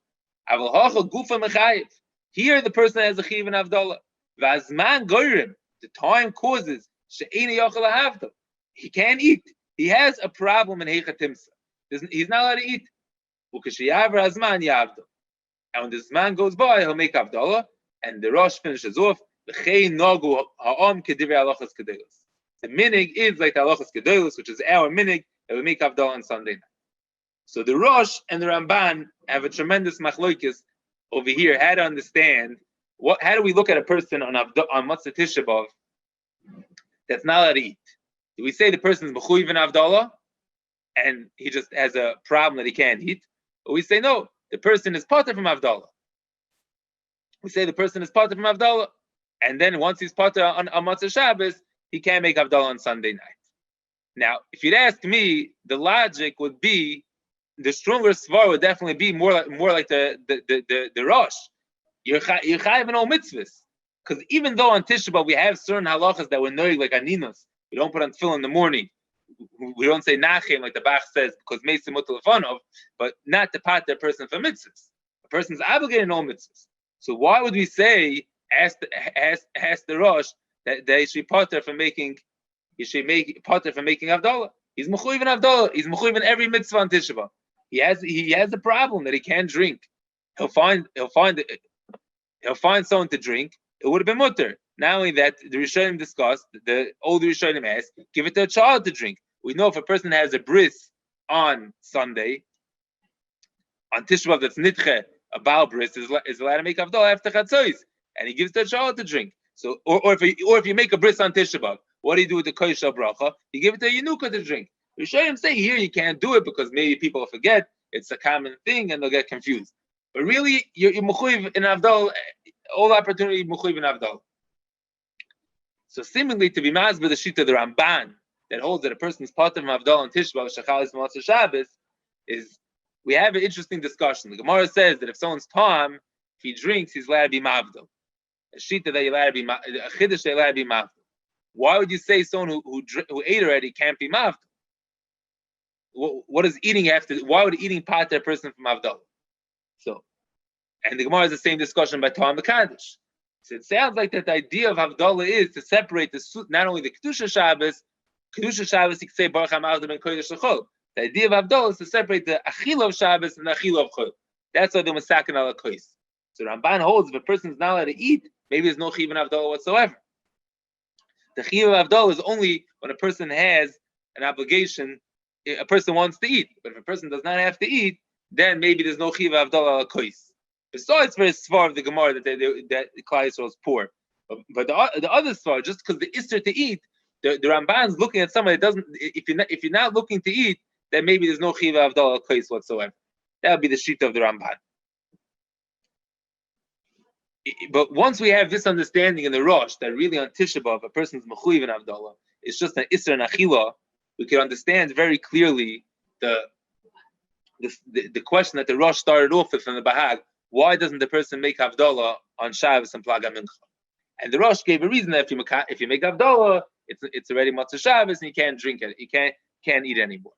Aval Hacha Gufa Mechayev. Here the person has a chiv in Havdalah. Vazman Goyrim, the time causes She'eni Yochel HaHavdal. He can't eat. He has a problem in Heicha Timsa. He's not allowed to eat. Ukashiyav Razman Yavdal. And when this man goes by, he'll make Havdalah, and the Rosh finishes off. The minig is like the halachas kedolos, which is our minig that we make Havdalah on Sunday night. So the Rosh and the Ramban have a tremendous machlokes over here. How to understand how do we look at a person on Motzei Tisha B'Av that's not allowed to eat? Do we say the person is mechuyev in Havdalah and he just has a problem that he can't eat, or we say no, the person is potter from Havdalah? We say the person is potter from Havdalah. And then once he's potter on Motzei Shabbos, he can't make Havdalah on Sunday night. Now, if you'd ask me, the logic would be, the stronger svar would definitely be more like the Rosh. You're chayiv in all mitzvahs. Because even though on Tisha B'Av we have certain halachas that we're knowing like aninos, we don't put on tefillin in the morning, we don't say nachem like the Bach says because meisim utelefonov, but not to pat that person for mitzvahs. A person's obligated in all mitzvahs. So why would we say ask the Rosh that he should potter for making Havdalah? He's mechuyev in Havdalah. He's mechuyev in every mitzvah on Tisha B'Av. He has a problem that he can't drink. He'll find someone to drink. It would have been mutter. Not only that, the Rishonim discussed, the older Rishonim asked, give it to a child to drink. We know if a person has a bris on Sunday, on Tisha B'Av that's nitche, a Baal bris is allowed to make Havdalah after Chatzos, and he gives the child to drink. So, or if you make a bris on Tisha B'Av, what do you do with the koisha bracha? You give it to a Yenuka to drink. Rishonim say here you can't do it because maybe people forget it's a common thing and they'll get confused. But really, you're mechuyev in Avdal, all opportunity mechuyev in Avdal. So seemingly to be mazbeh the shita of the Ramban that holds that a person's part of Avdal and Tisha B'Av Shachalis Motzei Shabbos is, we have an interesting discussion. The Gemara says that if someone's Tom, if he drinks, he's allowed to be Mavdal. A shita that you're allowed to be, a chiddush that you're allowed to be Mavdal. Why would you say someone who ate already can't be Mavdal? What does eating have to? Why would eating part a person from Avdal? So, and the Gemara has the same discussion by Tom the Kaddish. So it sounds like that the idea of Havdalah is to separate not only the Kedusha Shabbos you can say Baruch HaMavdal ben Kodesh L'chol. The idea of Havdalah is to separate the Achila of Shabbos and the Achila of Chol. That's why the Masakin ala Kois. So Ramban holds if a person is not allowed to eat, maybe there's no Chiv in Havdalah whatsoever. The Chiv of Havdalah is only when a person has an obligation, a person wants to eat. But if a person does not have to eat, then maybe there's no Chiv of Havdalah ala Kois. Besides for a svar of the Gemara that Klal Yisrael is poor, but the other svar, just because the Isser to eat, the Ramban's looking at somebody that doesn't. If you're not looking to eat, then maybe there's no Chiva Avdal Kais whatsoever. That would be the shita of the Ramban. But once we have this understanding in the Rosh that really on Tisha B'Av a person's mechuyev in Avdallah, it's just an Isser and Achila, we can understand very clearly the question that the Rosh started off with from the Bahag. Why doesn't the person make Avdallah on Shabbos and Plaga Mincha? And the Rosh gave a reason that if you make Avdallah, it's already Motzei Shabbos and you can't drink it, you can't eat anymore.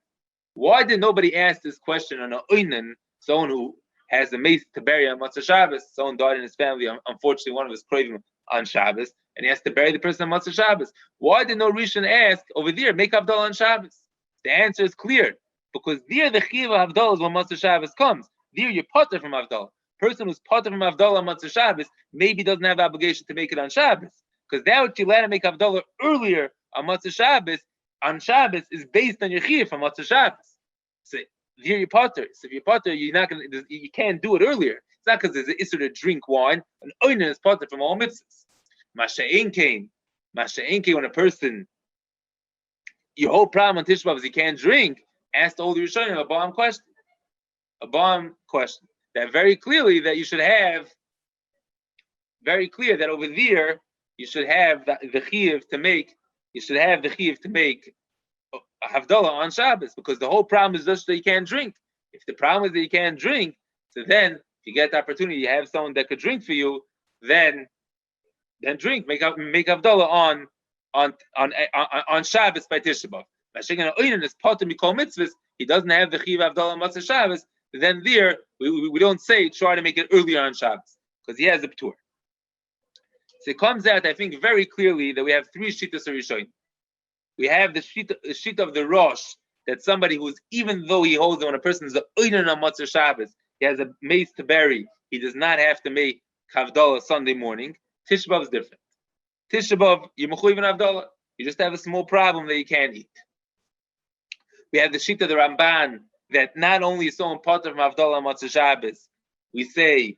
Why did nobody ask this question on a Oinen, someone who has a mace to bury on Motzei Shabbos? Someone died in his family, unfortunately one of his krovim on Shabbos, and he has to bury the person on Motzei Shabbos. Why did no Rishon ask over there, make Avdallah on Shabbos? The answer is clear, because there the Chiva Avdallah is when Motzei Shabbos comes. There you're potter from Avdallah. Person who's potter from Avdallah on Motzei Shabbos maybe doesn't have the obligation to make it on Shabbos, because that what you let him make Avdallah earlier on Motzei Shabbos, on Shabbos is based on your chiyuv from Motzei Shabbos. So here you're potter. So if you're potter, you can't do it earlier. It's not because there's an issue to drink wine. An oinen is potter from all mitzvahs. Masha'en came when a person, your whole problem on Tisha B'Av is he can't drink. Ask the older Rishonim a bomb question. A bomb question. That very clearly that you should have, very clear that over there you should have the chiyuv to make. You should have the chiyuv to make Havdalah on Shabbos, because the whole problem is just that you can't drink. If the problem is that you can't drink, so then if you get the opportunity, you have someone that could drink for you, then drink, make Havdalah on Shabbos by Tisha B'Av. Mashiach Oinen is part of Mikol Mitzvahs. He doesn't have the chiyuv Havdalah on Motzei Shabbos. Then there we don't say try to make it earlier on Shabbos because he has the p'tur. So it comes out, I think, very clearly that we have three shittas of Rishonim. We have the shita of the Rosh, that somebody who's, even though he holds that when a person is an oinen on Motzei Shabbos, he has a mace to bury, he does not have to make Havdalah Sunday morning. Tisha B'Av is different. Tisha B'Av, you're mechuyev in Havdalah. You just have a small problem that you can't eat. We have the shita of the Ramban, that not only is someone part of Havdalah on Motzei Shabbos, we say,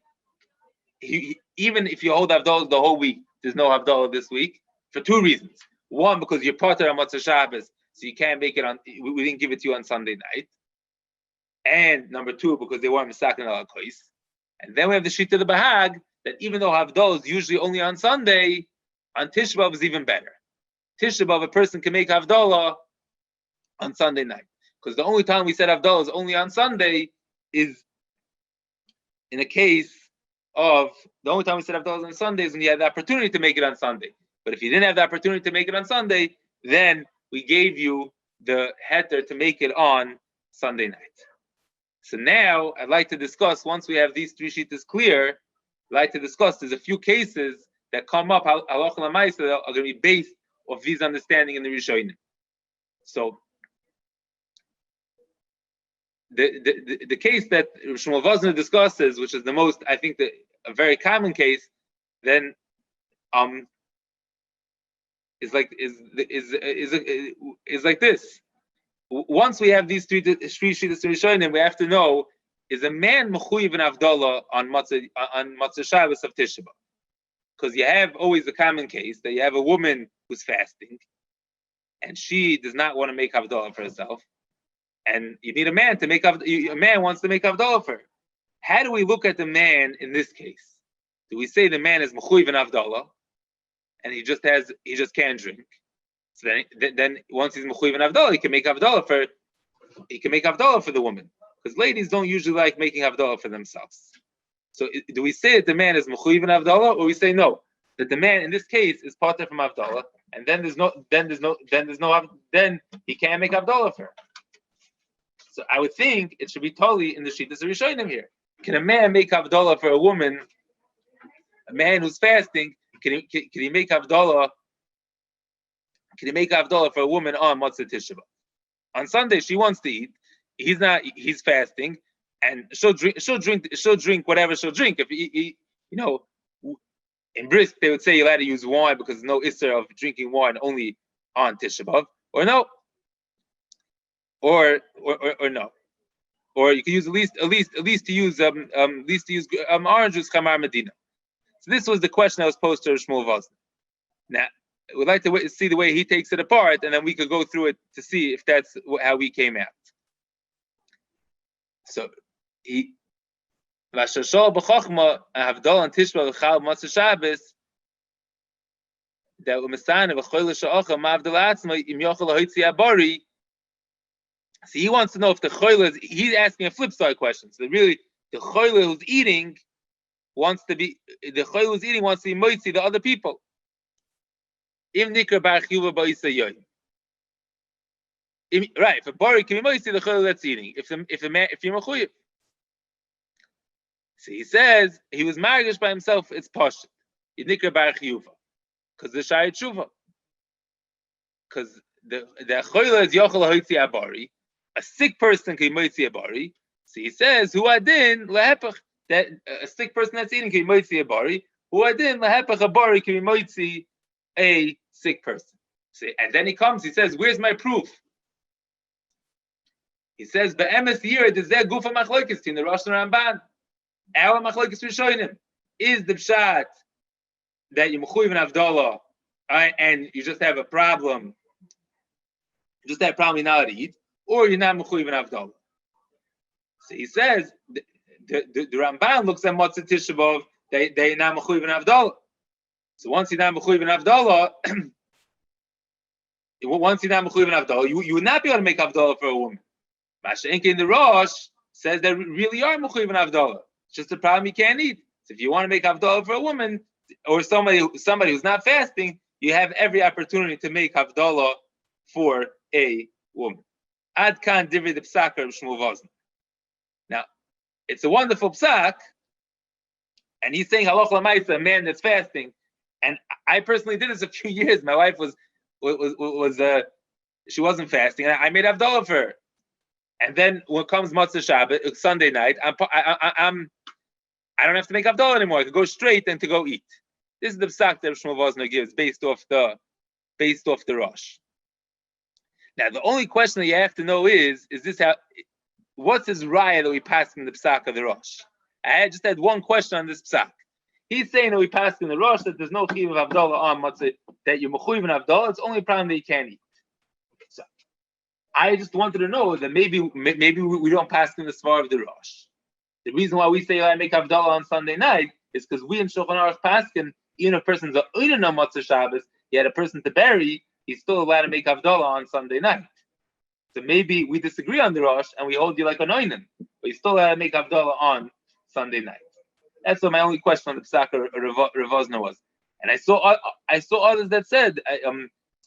even if you hold Havdalah the whole week, there's no Havdalah this week, for two reasons. One, because you're part of Motzei Shabbos, so you can't make it on, we didn't give it to you on Sunday night. And number two, because they weren't Misakin al Kois. And then we have the Shita of the Bahag, that even though Havdalah is usually only on Sunday, on Tisha B'Av is even better. Tisha B'Av, a person can make Havdalah on Sunday night. Because the only time we said Havdalah is only on Sunday is in a case of, the only time we said Havdalah on Sunday is when you had the opportunity to make it on Sunday. But if you didn't have the opportunity to make it on Sunday, then we gave you the heter to make it on Sunday night. So now I'd like to discuss, once we have these three shittas clear, I'd like to discuss, there's a few cases that come up, halacha l'maisa, that are going to be based off these understanding in the Rishonim. So the case that Shmuel Vosner discusses, which is the most, I think, a very common case, then is like this. Once we have these three shittas Rishonim, we have to know, is a man mechuyev in Havdalah on Motzei Shabbos of Tisha B'Av? because you have always the common case that you have a woman who's fasting, and she does not want to make Havdalah for herself, and you need a man to make a man wants to make Havdalah for her. How do we look at the man in this case? Do we say the man is mechuyev in Havdalah, and he just can't drink? So then once he's mechuyev in Havdalah, he can make Havdalah for the woman, because ladies don't usually like making Havdalah for themselves. So do we say that the man is mechuyev in Havdalah, or we say no, that the man in this case is pater from Havdalah, and then he can't make Havdalah for her? So I would think it should be totally in the Shittas of Rishonim here. Can a man make Havdalah for a woman? A man who's fasting, can he make Havdalah? Can he make Havdalah for a woman on Motzei Tisha B'Av? On Sunday she wants to eat. He's fasting, and she'll drink whatever she'll drink. If in Brisk they would say you're allowed to use wine because there's no issur of drinking wine only on Tisha B'Av, or no, or no, or you can use at least to use orange juice Chamar Medina. So this was the question that was posed to Shmuel Vosner. Now we'd like to see the way he takes it apart, and then we could go through it to see if that's how we came out. So he Vashashol b'chochma Havdalah and Tishba v'chal Motzei Shabbos that u'mesane v'choyle she'ocha ma'avdalah atzma im yochel ha'hitzi abari. So he wants to know if the choyle is. He's asking a flip side question. So really, the choyle who's eating wants to be moitzi the other people. Im nikra bar chiyuva ba'isa yoyim. Right, if a bari can be moitzi the choyle that's eating. If you're mechuyev. So he says he was margish by himself. It's pashut. Nikra bar chiyuva, because the shayit tshuva. Because the choyle is yochel ha'hitzi abari. A sick person can be moitzi abari. So he says hu adin lehepach, that a sick person that's eating can be moitzi abari. Hu adin lehepach abari can be moitzi a sick person. See, and then he says, where's my proof? He says, be'emes yira dezeh gufa machlokes in the Rosh Ramban. Our machlokes rishonim is the pshat that you mechuyev in Havdalah, and you just have a problem. You're not allowed to eat, or you're not mechuyev in Havdalah. So he says the Ramban looks at Motzei Tisha B'Av, they're not mechuyev in Havdalah. So once you're not mechuyev in Havdalah, you would not be able to make Havdalah for a woman. Mashenke in the Rosh says that really are mechuyev in Havdalah. It's just a problem you can't eat. So if you want to make Havdalah for a woman or somebody who's not fasting, you have every opportunity to make Havdalah for a woman. Ad Kahn Divrei the Psak of Shmuel Vosner. Now, it's a wonderful psak, and he's saying halacha l'maisa, a man that's fasting. And I personally did this a few years. My wife she wasn't fasting, and I made Havdalah for her. And then when comes Motzei Shabbat, Sunday night, I don't have to make Havdalah anymore. I can go straight and to go eat. This is the psak that Shmuel Vosner gives based off the Rosh. Now the only question that you have to know is this what's his raya that we passed in the psak of the Rosh? I just had one question on this psak. He's saying that we passed in the Rosh that there's no chiyuv of Havdalah on Motzei, that you're mechuyev in Havdalah. It's only a problem that you can't eat. So I just wanted to know that maybe we don't pass in the svar of the Rosh. The reason why we say I make Havdalah on Sunday night is because we in Shulchan Aruch paskin, even if a person's a oinen on Motzei Shabbos, he had a person to bury, he's still allowed to make Havdalah on Sunday night. So maybe we disagree on the Rosh and we hold you like an oinen, but you still allowed to make Havdalah on Sunday night. That's what my only question on the Psak Revozna was. And I saw others that said,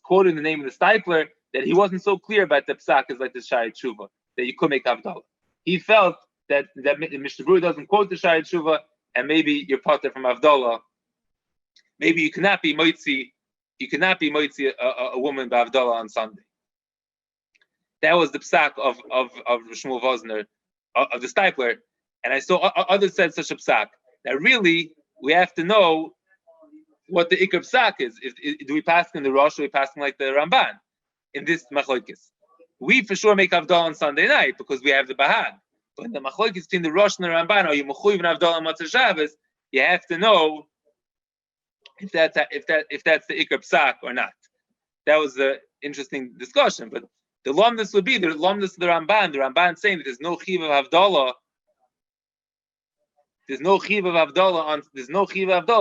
quoting the name of the Stipler, that he wasn't so clear about the Psak as like the Shai Tshuva, that you could make Havdalah. He felt that Mishnah Berurah doesn't quote the Shai Tshuva, and maybe you're pater from Havdalah. Maybe you cannot be moitzi a woman by Havdalah on Sunday. That was the Psak of Shmuel Vosner, of the Stipler. And I saw others said such a Psak. That really, we have to know what the Ikar Psak is. Do we pass in the Rosh, or do we pass in like the Ramban? In this machlokes, we for sure make Havdalah on Sunday night because we have the Bahag. But in the machlokes between the Rosh and the Ramban, are you mechuyev in Havdalah on Motzei Shabbos? You have to know if that's the ikar psak or not. That was the interesting discussion. But the lumnus would be the lumnus of the Ramban. The Ramban saying that there's no chiv of havdalah. There's no chiv of havdalah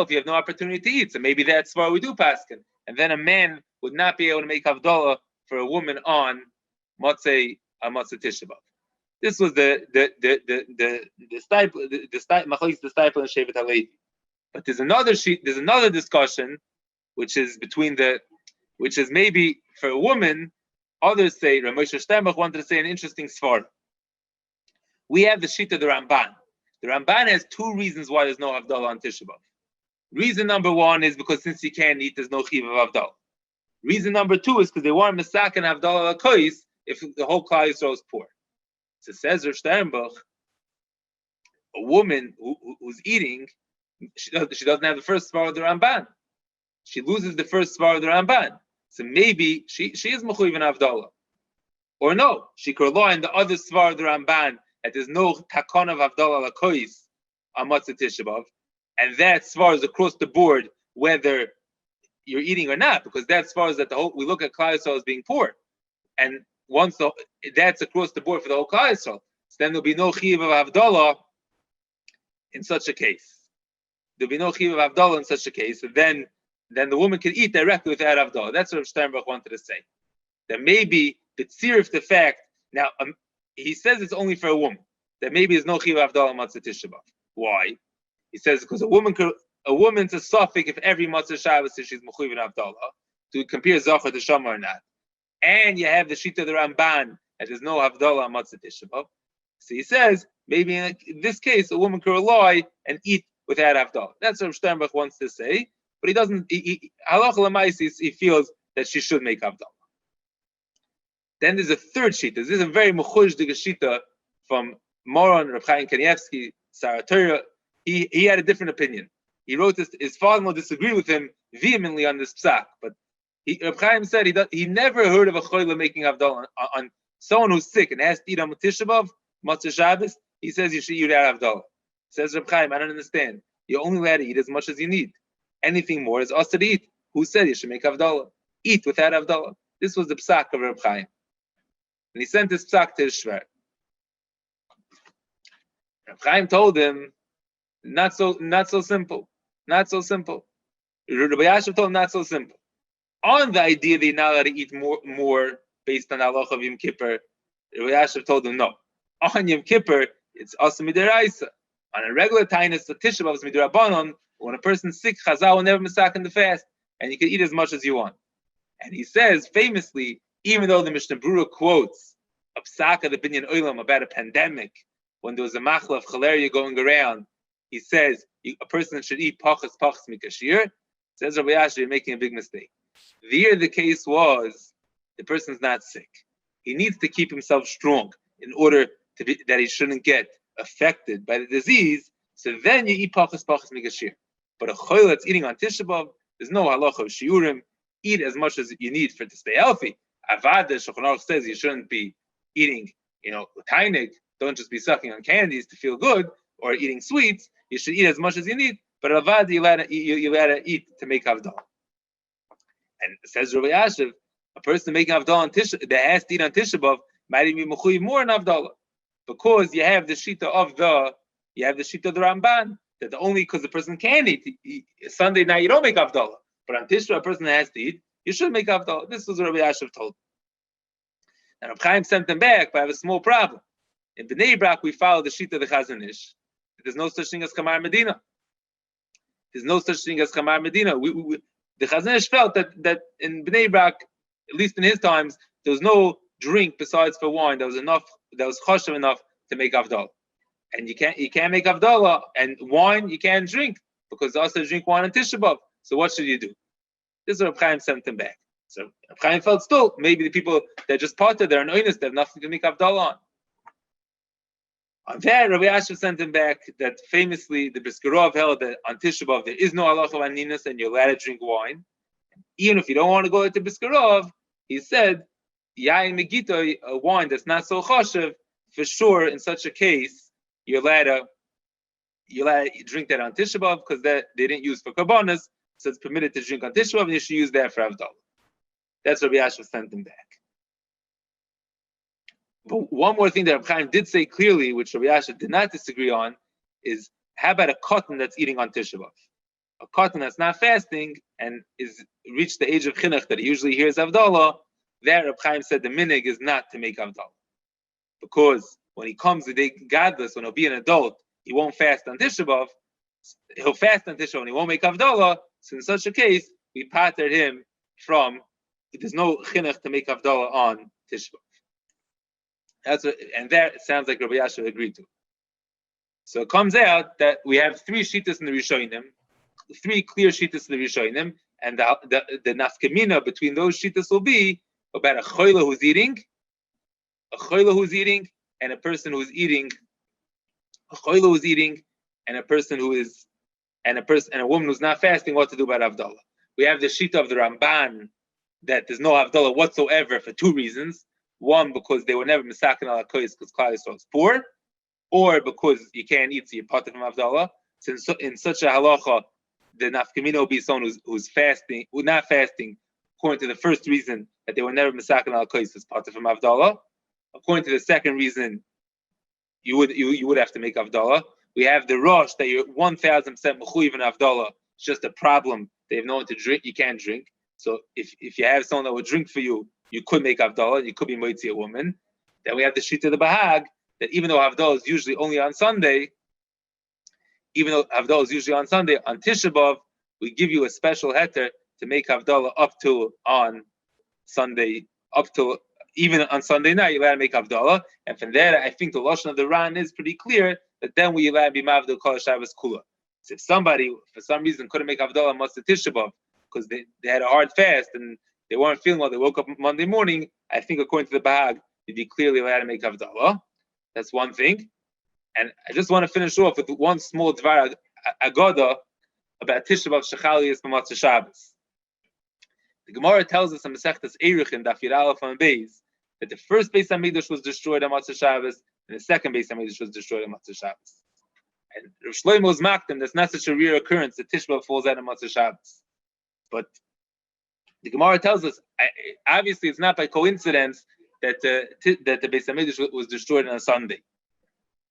if you have no opportunity to eat. So maybe that's why we do paskin. And then a man would not be able to make havdalah for a woman on Motzei Tisha B'av. This was the stipend and Shevet HaLevi. But there's another discussion, which is maybe for a woman. Others say Rav Moshe Steinbach wanted to say an interesting svara. We have the sheet of the Ramban. The Ramban has two reasons why there's no havdalah on Tisha B'av. Reason number one is because since you can't eat, there's no chiv of havdalah. Reason number two is because they weren't misak and havdalah lakois if the whole Klal Yisrael is poor. So says Rav Steinbach, a woman who's eating, she doesn't have the first svara of the Ramban. She loses the first svara of the Ramban. So maybe she is mechuyev in havdalah, or no, she could rely on the other svara of the Ramban that there's no takon of havdalah lakois on Motzei Tisha B'av, and that svara is across the board whether you're eating or not, because that svara is that we look at Klal Yisrael as being poor, and once that's across the board for the whole Klal Yisrael, so then there'll be no chiyuv of havdalah in such a case. There'll be no chiyuv of havdalah in such a case, and then the woman can eat directly without havdalah. That's what Steinbach wanted to say. That maybe the the fact, now he says it's only for a woman, that maybe there's no chiyuv of havdalah in Motzei Tisha B'av. Why? He says because a woman's a suffix if every Motzei Shabbos she's mechuyev in havdalah, to compare zachar to shama or not. And you have the shita of the Ramban that there's no havdalah on Motzei Tisha B'av. So he says maybe in this case a woman could rely and eat without havdalah. That's what Steinbach wants to say, but he doesn't. Halacha l'maisa, he feels that she should make havdalah. Then there's a third shita. This is a very mechuzdik shita from Moron Reb Chaim Kanievsky, Saratorah. He had a different opinion. He wrote this. His father-in-law disagreed with him vehemently on this psak, but Reb Chaim said he never heard of a choila making havdalah on someone who's sick and has to eat on Tisha B'av, Motzei Shabbos. He says you should eat out havdalah. Says Reb Chaim, I don't understand. You're only allowed to eat as much as you need. Anything more is also to eat. Who said you should make havdalah? Eat without havdalah. This was the psak of Reb Chaim, and he sent this psak to his shver. Reb Chaim told him, not so simple. Not so simple. Rabbi Yashav told him not so simple. On the idea that you're not allowed to eat more based on halacha of Yom Kippur, Rabbi Yashav told him no. On Yom Kippur, it's also midiraisa. On a regular tainus, the Tisha B'av is midirabanon. When a person's sick, Chazal will never misak in the fast, and you can eat as much as you want. And he says famously, even though the Mishnah Berurah quotes a psak of the Binyan Olam about a pandemic, when there was a machla of chalaria going around, he says a person should eat pachas mikashir. Says Rabbi Yasher, you're making a big mistake. The case was the person's not sick. He needs to keep himself strong in order that he shouldn't get affected by the disease. So then you eat pachas mikashir. But a choil that's eating on Tisha B'av, there's no halacha of shiurim. Eat as much as you need to stay healthy. Avad, the Shulchan Aruch says you shouldn't be eating, tainig. Don't just be sucking on candies to feel good or eating sweets. You should eat as much as you need. But avad, you let to eat to make havdalah. And says Rabbi Yashiv, a person making havdalah on Tisha that has to eat on Tisha B'av might even be mechuyev more in havdalah, because you have the shita of the Ramban that because the person can eat Sunday night you don't make havdalah, but on Tisha a person has to eat, you should make havdalah. This was what Rabbi Yashiv told him. And Reb Chaim sent them back, but I have a small problem. In Bnei Brak we follow the shita of the Chazon Ish. There's no such thing as Chamar Medina. There's no such thing as Chamar Medina. The Chazon Ish felt that in Bnei Brak, at least in his times, there was no drink besides for wine that was choshev enough to make havdalah. And you can't make havdalah, and wine you can't drink because also drink wine on Tisha B'av. So what should you do? This is what Reb Chaim sent him back. So Reb Chaim felt still maybe the people that just parted, they're an oinus, they have nothing to make havdalah on. On that, Rabbi Yashiv sent him back that famously the Briskerov held that on Tisha B'av there is no halacha of aninus and you're allowed to drink wine. Even if you don't want to go to Briskerov, he said, Yain Megito, a wine that's not so choshev, for sure in such a case, you're allowed to drink that on Tisha B'av because that they didn't use for karbonas, so it's permitted to drink on Tisha B'Av, and you should use that for Havdalah. That's what Rabbi Yasha sent him back. But one more thing that Rabbi Chaim did say clearly, which Rabbi Yasha did not disagree on, is how about a cotton that's eating on Tisha B'Av? A cotton that's not fasting and is reached the age of chinuch that he usually hears Havdalah, there Rabbi Chaim said the minig is not to make Havdalah. Because when he comes the day godless, when he'll be an adult, he won't fast on Tisha B'Av. He'll fast on Tisha B'Av and he won't make Havdalah. So in such a case, we patered him from, there's no chinuch to make Havdalah on Tisha B'Av. That's what, and that sounds like Rabbi Yasha agreed to. So it comes out that we have three shittas in the Rishonim, three clear shittas in the Rishonim, and the nafkamina between those shittas will be about a choila who's eating, and a person who's eating, a choila who's eating, and a person who is, and a woman who's not fasting, what to do about Havdalah. We have the shita of the Ramban that there's no Havdalah whatsoever for two reasons. One, because they were never misakin al hakoyis because Klal Yisrael is poor, or because you can't eat, so you're part of Havdalah. So in such a halacha, the nafkamina will be someone who's fasting, who's not fasting, according to the first reason that they were never misakin al hakoyis as part of Havdalah. According to the second reason, you would have to make Havdalah. We have the Rosh that you're 1,000% mechuyev in Havdalah. It's just a problem. They have no one to drink. You can't drink. So if you have someone that would drink for you, you could make Havdalah. You could be moitzi a woman. Then we have the shita of the Bahag that even though Havdalah is usually only on Sunday, on Tisha B'Av, we give you a special heter to make Havdalah up till on Sunday, even on Sunday night, you're allowed to make Havdalah. And from there, I think the Lashon of the Ran is pretty clear that then we allowed to be Mavdil Kol Shabbos Kula. So if somebody, for some reason, couldn't make Havdalah on Tisha B'Av because they had a hard fast and they weren't feeling well, they woke up Monday morning, I think according to the Bahag, you'd be clearly allowed to make Havdalah. That's one thing. And I just want to finish off with one small Dvar Agoda about Tisha B'Av Shechaliyas B'Motzei Shabbos. The Gemara tells us in Masechtas Eirich in Daf Yud Aleph and Beis that the first Beis HaMikdash was destroyed on Motzei Shabbos and the second Beis HaMikdash was destroyed on Motzei Shabbos. And Rav Shlomo's Makdim, that's not such a rare occurrence that Tisha B'Av falls out on Motzei Shabbos. But the Gemara tells us, obviously it's not by coincidence that the Beis HaMikdash was destroyed on a Sunday.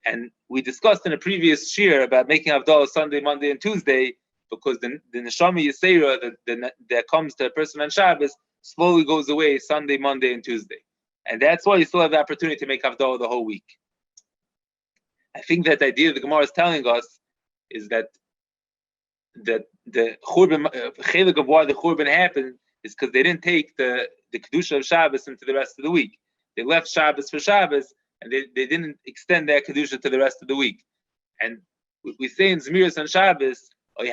And we discussed in a previous shir about making Havdalah Sunday, Monday, and Tuesday, because the Neshama Yisera that comes to a person on Shabbos slowly goes away Sunday, Monday, and Tuesday. And that's why you still have the opportunity to make Havdalah the whole week. I think that the idea the Gemara is telling us is that the Churban, chelik of why the Churban happened is because they didn't take the Kedusha of Shabbos into the rest of the week. They left Shabbos for Shabbos, and they didn't extend that Kedusha to the rest of the week. And we say in Zmiris on Shabbos, that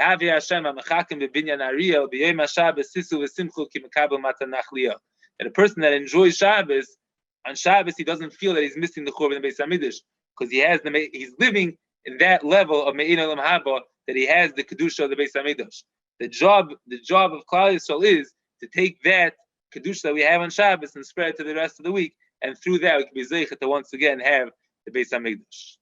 a person that enjoys Shabbos, on Shabbos he doesn't feel that he's missing the Churban Beis HaMikdash, because he's living in that level of Me'in Olam Haba that he has the Kedusha of the Beis HaMikdash. The job of Klal Yisrael is to take that Kedusha that we have on Shabbos and spread it to the rest of the week, and through that we can be zeichet to once again have the Beis HaMikdash.